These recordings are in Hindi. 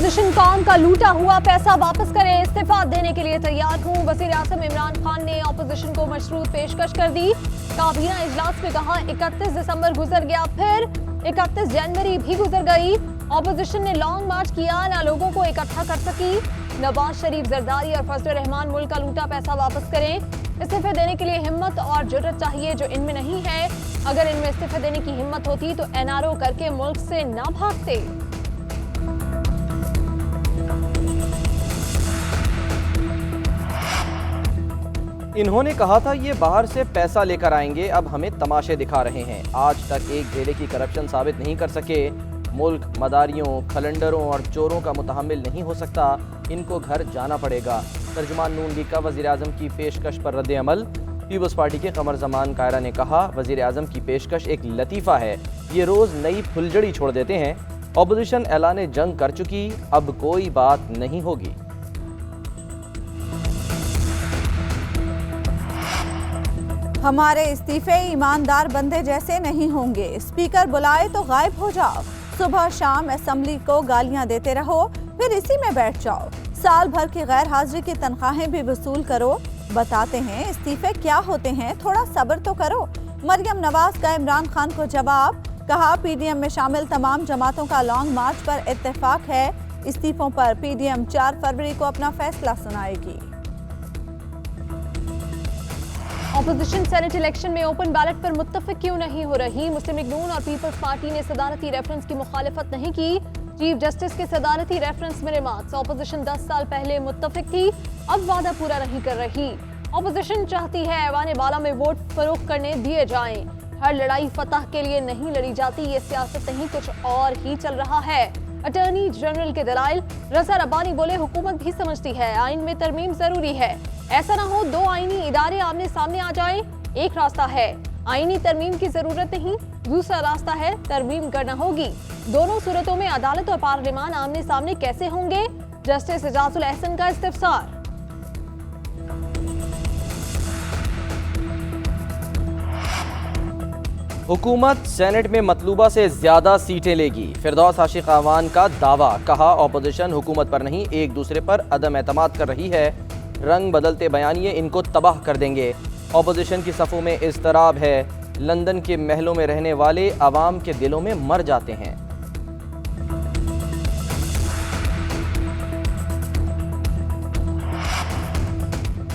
ऑपोजिशन कौम का लूटा हुआ पैसा वापस करें, इस्तीफा देने के लिए तैयार हूं। वज़ीर-ए-आज़म इमरान खान ने ऑपोजिशन को मशरूत पेशकश कर दी। काबीना इजलास में कहा 31 दिसंबर गुजर गया, फिर 31 जनवरी भी गुजर गई। ऑपोजिशन ने लॉन्ग मार्च किया, ना लोगों को इकट्ठा कर सकी। नवाज शरीफ, जरदारी और फजलुर रहमान मुल्क का लूटा पैसा वापस करें। इस्तीफे देने के लिए हिम्मत और जुर्रत चाहिए, जो इनमें नहीं है। अगर इनमें इस्तीफे देने की हिम्मत होती तो एनआरओ करके मुल्क से ना भागते। इन्होंने कहा था ये बाहर से पैसा लेकर आएंगे, अब हमें तमाशे दिखा रहे हैं। आज तक एक ढेले की करप्शन साबित नहीं कर सके। मुल्क मदारियों, खलंडरों और चोरों का मुतहम्मिल नहीं हो सकता, इनको घर जाना पड़ेगा। तर्जुमान नून लीग का वज़ीर-ए-आज़म की पेशकश पर रद्द अमल। पीपल्स पार्टी के कमर जमान कायरा ने कहा, वज़ीर-ए-आज़म की पेशकश एक लतीफ़ा है, ये रोज़ नई फुलझड़ी छोड़ देते हैं। ऑपोजिशन ऐलान जंग कर चुकी, अब कोई बात नहीं होगी। हमारे इस्तीफे ईमानदार बंदे जैसे नहीं होंगे, स्पीकर बुलाए तो गायब हो जाओ। सुबह शाम असेंबली को गालियां देते रहो, फिर इसी में बैठ जाओ। साल भर की गैर हाजिरी की तनख्वाहें भी वसूल करो। बताते हैं इस्तीफे क्या होते हैं, थोड़ा सब्र तो करो। मरियम नवाज का इमरान खान को जवाब, कहा पीडीएम में शामिल तमाम जमातों का लॉन्ग मार्च पर इत्तेफाक है। इस्तीफों पर पीडीएम 4 फरवरी को अपना फैसला सुनाएगी। ऑपोजिशन सेनेट इलेक्शन में ओपन बैलेट पर मुत्तफिक क्यों नहीं हो रही? मुस्लिम लीग नून और पीपल्स पार्टी ने सदारती रेफरेंस की मुखालिफत नहीं की। चीफ जस्टिस के सदारती रेफरेंस में रिमार्क्स, ऑपोजिशन 10 साल पहले मुत्तफिक थी, अब वादा पूरा नहीं कर रही। ऑपोजिशन चाहती है ऐवान बाला में वोट फरोख्त करने दिए जाएं। हर लड़ाई फतह के लिए नहीं लड़ी जाती, ये सियासत नहीं, कुछ और ही चल रहा है। अटॉर्नी जनरल के दलाइल, रज़ा रब्बानी बोले हुकूमत भी समझती है आइन में तरमीम जरूरी है। ऐसा ना हो 2 आईनी इदारे आमने सामने आ जाए। एक रास्ता है आईनी तरमीम की जरूरत नहीं, दूसरा रास्ता है तरमीम करना होगी। दोनों सूरतों में अदालत और पार्लियामान आमने सामने कैसे होंगे? जस्टिस एजाजुल एहसन का इस्तिफसार। हुकूमत सेनेट में मतलूबा से ज्यादा सीटें लेगी, फिरदौस आशिक आवान का दावा। कहा ऑपोजिशन हुकूमत पर नहीं एक दूसरे पर अदम एतमाद कर रही है, रंग बदलते बयानिए इनको तबाह कर देंगे। ऑपोजिशन की सफ़ों में इज़्तराब है, लंदन के महलों में रहने वाले आवाम के दिलों में मर जाते हैं।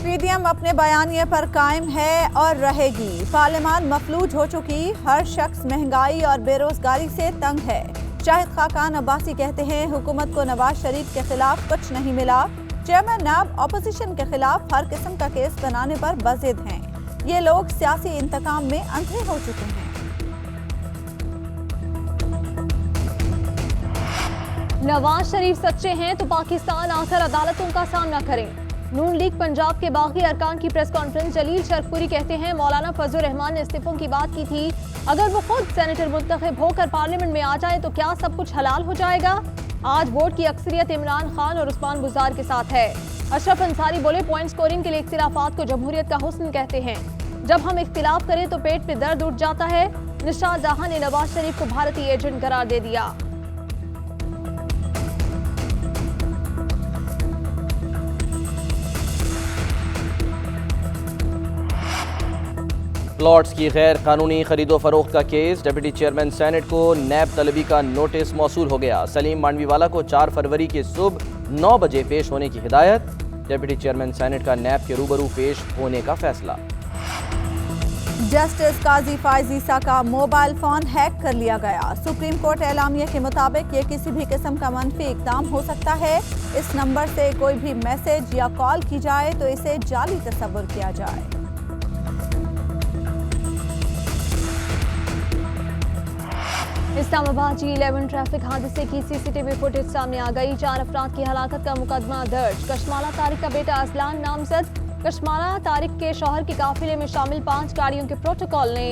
पीडीएम अपने बयानिए पर कायम है और रहेगी। पार्लियामान मफलूज हो चुकी, हर शख्स महंगाई और बेरोजगारी से तंग है। शाहिद खाकान अब्बासी कहते हैं हुकूमत को नवाज शरीफ के खिलाफ कुछ नहीं मिला। चेयरमैन नाब ऑपोजिशन के खिलाफ हर किस्म का केस बनाने पर बज़िद हैं। ये लोग सियासी इंतकाम में अंधे हो चुके हैं। नवाज शरीफ सच्चे हैं तो पाकिस्तान आकर अदालतों का सामना करें। नून लीग पंजाब के बागी अरकान की प्रेस कॉन्फ्रेंस, जलील शरफपुरी कहते हैं मौलाना फजलुर रहमान ने इस्तीफों की बात की थी, अगर वो खुद सेनेटर मुंतखब होकर पार्लियामेंट में आ जाए तो क्या सब कुछ हलाल हो जाएगा? आज वोट की अक्सरियत इमरान खान और उस्मान गुजार के साथ है। अशरफ अंसारी बोले पॉइंट स्कोरिंग के लिए इख्तिलाफात को जमहूरियत का हुस्न कहते हैं, जब हम इख्तिलाफ करें तो पेट पे दर्द उठ जाता है। निशात जहां ने नवाज शरीफ को भारतीय एजेंट करार दे दिया। प्लॉट्स की गैर कानूनी खरीदो फरोख्त का केस, डिप्टी चेयरमैन सेनेट को नैब तलबी का नोटिस मौसूल हो गया। सलीम मांडवीवाला को 4 फरवरी की सुबह 9 बजे पेश होने की हिदायत। डिप्टी चेयरमैन सेनेट का नैब के रूबरू पेश होने का फैसला। जस्टिस काजी फायज ईसा का मोबाइल फोन हैक कर लिया गया। सुप्रीम कोर्ट एलामिया के मुताबिक ये किसी भी किस्म का मनफी इक़दाम हो सकता है। इस नंबर से कोई भी मैसेज या कॉल की जाए तो इसे जाली तस्वुर किया जाए। इस्लामाबाद G11 ट्रैफिक हादसे की सीसीटीवी फुटेज सामने आ गई। 4 अफराद की हलाकत का मुकदमा दर्ज। कशमाला तारिक का बेटा असलान नामजद। कशमाला तारिक के शौहर के काफिले में शामिल 5 गाड़ियों के प्रोटोकॉल ने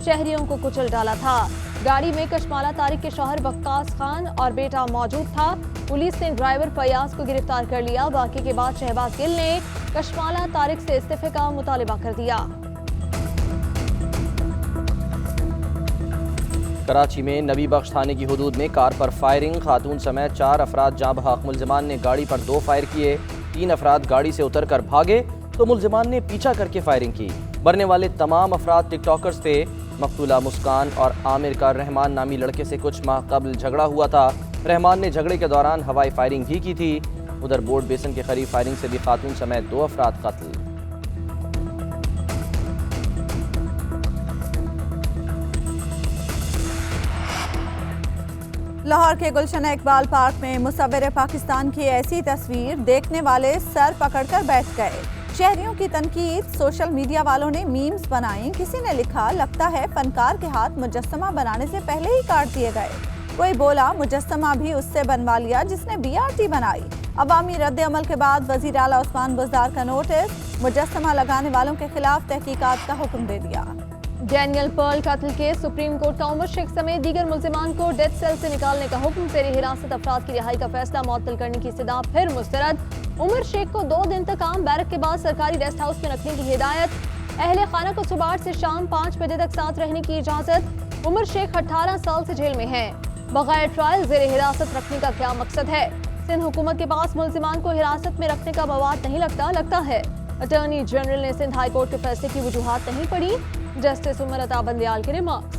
शहरियों को कुचल डाला था। गाड़ी में कशमाला तारिक के शौहर वक्कास खान और बेटा मौजूद था। पुलिस ने ड्राइवर फयाज को गिरफ्तार कर लिया। वाक़े के बाद शहबाज गिल ने कशमाला तारिक से इस्तीफे का मुतालबा कर दिया। कराची में नबी बख्श थाने की हुदूद में कार पर फायरिंग, खातून समेत 4 अफराद जाँ बहक। मुलजिमान ने गाड़ी पर 2 फायर किए, 3 अफराद गाड़ी से उतरकर भागे तो मुलजिमान ने पीछा करके फायरिंग की। मरने वाले तमाम अफराद टिकटॉकर्स थे। मकतूला मुस्कान और आमिर का रहमान नामी लड़के से कुछ माह कबल झगड़ा हुआ था। रहमान ने झगड़े के दौरान हवाई फायरिंग भी की थी। उधर बोर्ड बेसन के करीब फायरिंग से भी खातून समेत 2 अफराद कत्ल। लाहौर के गुलशन इकबाल पार्क में मुसव्विर पाकिस्तान की ऐसी तस्वीर देखने वाले सर पकड़कर बैठ गए। शहरियों की तनकीद, सोशल मीडिया वालों ने मीम्स बनाई। किसी ने लिखा, लगता है फनकार के हाथ मुजस्समा बनाने से पहले ही काट दिए गए। कोई बोला, मुजस्समा भी उससे बनवा लिया जिसने BRT बनाई। अवामी रद्द अमल के बाद वजीर आला उस्मान बुज़दार का नोटिस, मुजस्समा लगाने वालों के खिलाफ तहकीकात का हुक्म दे दिया। डैनियल पर्ल कत्ल केस, सुप्रीम कोर्ट का उमर शेख समेत दीगर मुल्जिमान को डेथ सेल से निकालने का हुक्म। जेर हिरासत अफराद की रिहाई का फैसला मुअत्तल करने की इस्तदा फिर मुस्तरद। उमर शेख को 2 दिन तक आम बैरक के बाद सरकारी रेस्ट हाउस में रखने की हिदायत। अहले खाना को सुबह 8 से शाम 5 बजे तक साथ रहने की इजाजत। उमर शेख 18 साल से जेल में है। बगैर ट्रायल जेर हिरासत रखने का क्या मकसद है? सिंध हुकूमत के पास मुल्जिमान को हिरासत में रखने का मवाद नहीं लगता है। अटॉर्नी जनरल ने सिंध हाई कोर्ट के फैसले की वजूहात नहीं पढ़ी। जस्टिस उमर अता बंदियाल के रिमार्क्स।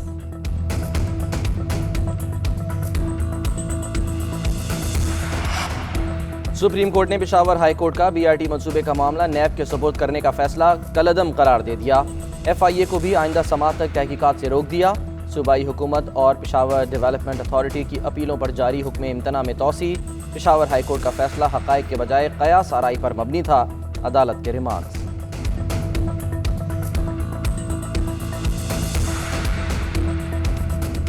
सुप्रीम कोर्ट ने पेशावर हाई कोर्ट का BRT मंसूबे का मामला नैब के सुपुर्द करने का फैसला कलअदम करार दे दिया। FIA को भी आइंदा समाअत तक तहकीकात से रोक दिया। सूबाई हुकूमत और पेशावर डेवलपमेंट अथॉरिटी की अपीलों पर जारी हुक्म इम्तना में तोसी। पेशावर हाई कोर्ट का फैसला हक़ाइक़ के बजाय क़यास आराई पर मबनी था। अदालत के रिमार्क्स।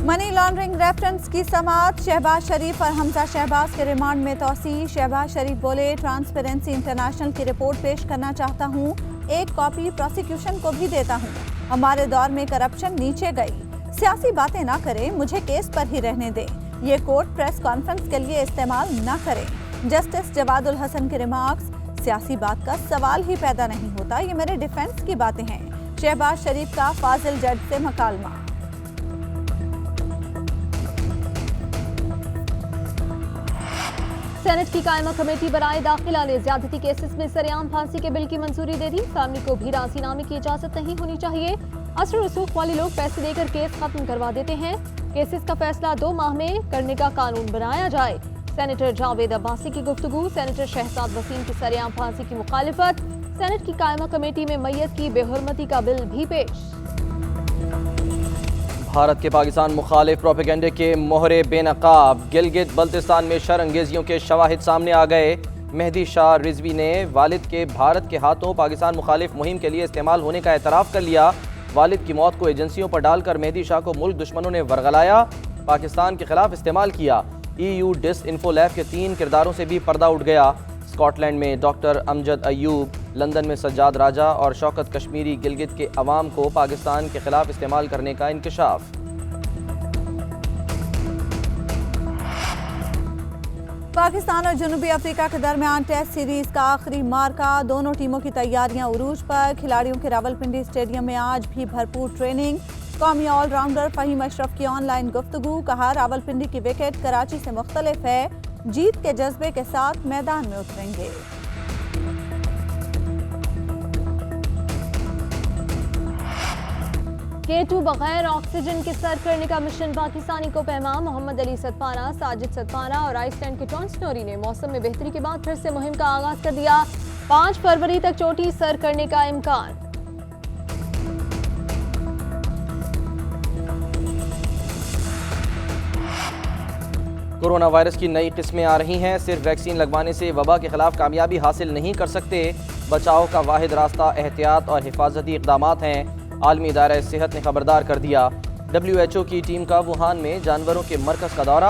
मनी लॉन्ड्रिंग रेफरेंस की समाअत, शहबाज शरीफ और हमजा शहबाज के रिमांड में तोसी। शहबाज शरीफ बोले, ट्रांसपेरेंसी इंटरनेशनल की रिपोर्ट पेश करना चाहता हूँ, एक कॉपी प्रोसिक्यूशन को भी देता हूँ। हमारे दौर में करप्शन नीचे गई। सियासी बातें ना करें, मुझे केस पर ही रहने दें। ये कोर्ट प्रेस कॉन्फ्रेंस के लिए इस्तेमाल न करें। जस्टिस जवादुल हसन के रिमार्क्स, सियासी बात का सवाल ही पैदा नहीं होता, ये मेरे डिफेंस की बातें हैं। शहबाज शरीफ का फाजिल जज से मकालमा। सेनेट की कायमा कमेटी बराए दाखिला ने ज्यादती केसेस में सरेआम फांसी के बिल की मंजूरी दे दी। फैमिली को भी राजीनामे की इजाजत नहीं होनी चाहिए। असर रसूख वाले लोग पैसे देकर केस खत्म करवा देते हैं। केसेस का फैसला 2 माह में करने का कानून बनाया जाए। सेनेटर जावेद अब्बासी की गुफ्तगू। सेनेटर शहजाद वसीम की सरेआम फांसी की मुखालिफत। सेनेट की कायमा कमेटी में मैयत की बेहुरमती का बिल भी पेश। भारत के पाकिस्तान मुखालिफ प्रोपेगेंडे के मोहरे बेनकाब। गिलगित बल्तिस्तान में शरअंगेजियों के शवाहिद सामने आ गए। मेहदी शाह रिजवी ने वालिद के भारत के हाथों पाकिस्तान मुखालिफ मुहिम के लिए इस्तेमाल होने का एतराफ़ कर लिया। वालिद की मौत को एजेंसियों पर डालकर मेहदी शाह को मुल्क दुश्मनों ने वरगलाया, पाकिस्तान के खिलाफ इस्तेमाल किया। EU डिसइंफो लैब के 3 किरदारों से भी पर्दा उठ गया। स्कॉटलैंड में डॉक्टर अमजद अयूब, लंदन में सज्जाद राजा और शौकत कश्मीरी गिलगित के अवाम को पाकिस्तान के खिलाफ इस्तेमाल करने का इंकशाफ। पाकिस्तान और जनूबी अफ्रीका के दरमियान टेस्ट सीरीज का आखिरी मार्का। दोनों टीमों की तैयारियां उरूज पर। खिलाड़ियों के रावलपिंडी स्टेडियम में आज भी भरपूर ट्रेनिंग। कौमी ऑलराउंडर फहीम अशरफ की ऑनलाइन गुफ्तगू। कहा, रावलपिंडी की विकेट कराची से मुख्तलिफ है, जीत के जज्बे के साथ मैदान में उतरेंगे। K2 बगैर ऑक्सीजन के सर करने का मिशन पाकिस्तानी को पैमा। मोहम्मद अली सतपारा, साजिद सतपारा और आइसलैंड के टॉन स्नोरी ने मौसम में बेहतरी के बाद फिर से मुहिम का आगाज कर दिया। 5 फरवरी तक चोटी सर करने का इम्कान। कोरोना वायरस की नई किस्में आ रही हैं। सिर्फ वैक्सीन लगवाने से वबा के खिलाफ कामयाबी हासिल नहीं कर सकते। बचाव का वाहिद रास्ता एहतियात और हिफाजती इक़दामात हैं। आलमी इदारा सेहत ने खबरदार कर दिया। WHO की टीम का वुहान में जानवरों के मरकज़ का दौरा।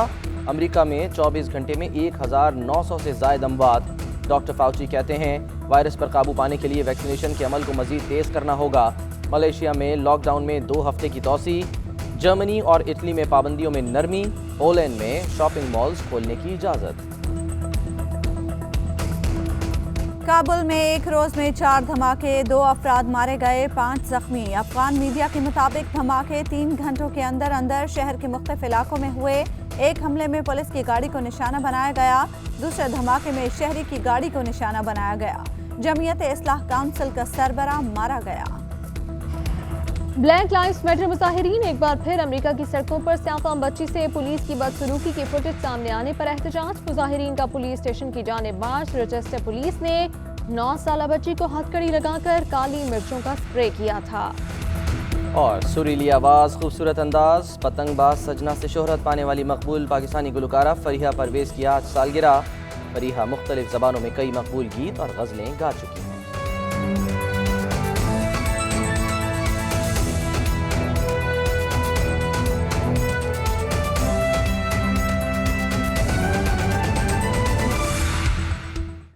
अमेरिका में 24 घंटे में 1900 से ज़ायद अमवात। डॉक्टर फाउची कहते हैं, वायरस पर काबू पाने के लिए वैक्सीनेशन के अमल को मज़ीद तेज़ करना होगा। मलेशिया में लॉकडाउन में 2 हफ्ते की तोसी। जर्मनी और इटली में पाबंदियों में नरमी। पोलैंड में शॉपिंग मॉल्स खोलने की इजाज़त। काबुल में एक रोज में 4 धमाके, 2 अफराद मारे गए, 5 जख्मी। अफगान मीडिया के मुताबिक धमाके 3 घंटों के अंदर अंदर शहर के मुख्तलिफ इलाकों में हुए। एक हमले में पुलिस की गाड़ी को निशाना बनाया गया, दूसरे धमाके में शहरी की गाड़ी को निशाना बनाया गया। जमीयत इस्लाह काउंसिल का सरबराह मारा गया। ब्लैक लाइव्स मैटर मुजाहिरीन एक बार फिर अमेरिका की सड़कों पर स्याफाम बच्ची से पुलिस की बदसलूकी की फुटेज सामने आने पर एहतजाज। मुजाहिरीन का पुलिस स्टेशन की जानिब मार्च। रोचेस्टर पुलिस ने 9 साला बच्ची को हथकड़ी लगाकर काली मिर्चों का स्प्रे किया था। और सुरीली आवाज़, खूबसूरत अंदाज, पतंगबाज सजना से शोहरत पाने वाली मकबूल पाकिस्तानी गुलकारा फरीहा परवेज़ की आज सालगिरह। फरीहा मुख्तलिफ ज़बानों में कई मकबूल गीत और गज़लें गा चुकी हैं।